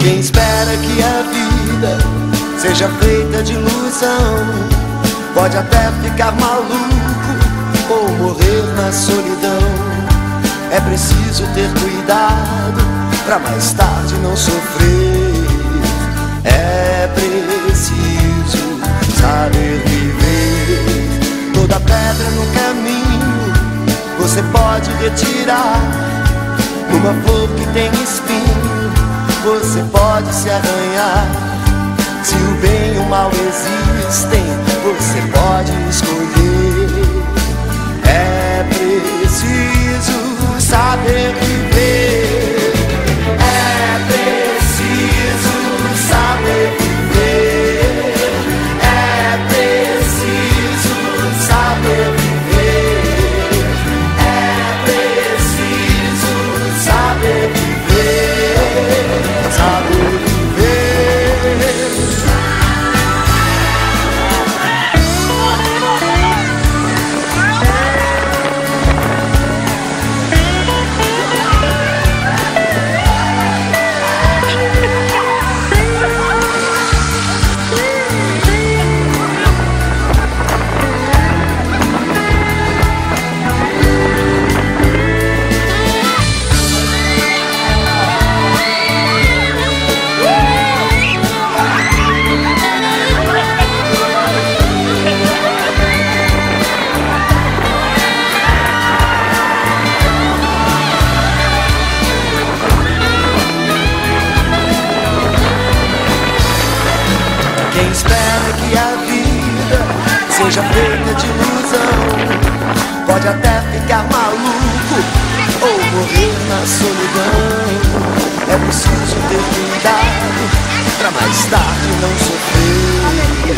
Quem espera que a vida seja feita de ilusão pode até ficar maluco ou morrer na solidão. É preciso ter cuidado pra mais tarde não sofrer. É preciso saber viver. Toda pedra no caminho você pode retirar. Numa flor que tem espinho você pode se arranhar. Se o bem e o mal existem, você pode escolher. É preciso saber viver. É preciso saber viver. É preciso saber viver. É preciso saber viver. Saber viver. Quem espera que a vida seja feita de ilusão pode até ficar maluco ou morrer na solidão. É preciso ter cuidado pra mais tarde não sofrer.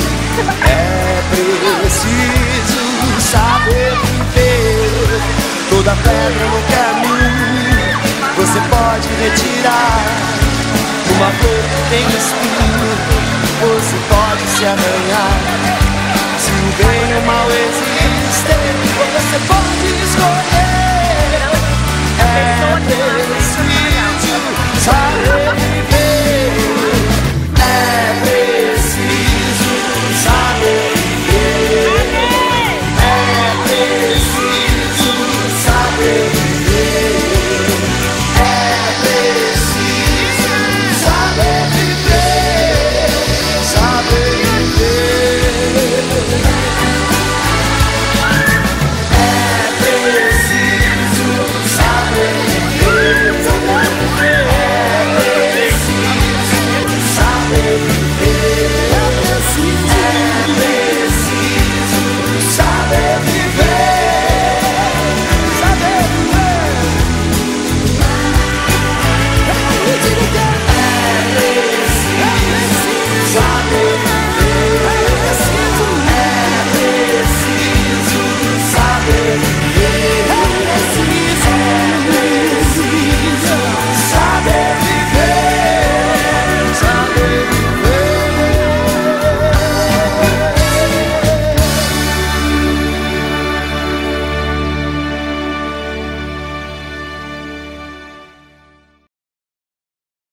É preciso saber viver. Toda pedra no caminho você pode retirar. Numa flor que tem espinho você pode se arranhar. Se o bem e o mal existem, você pode escolher.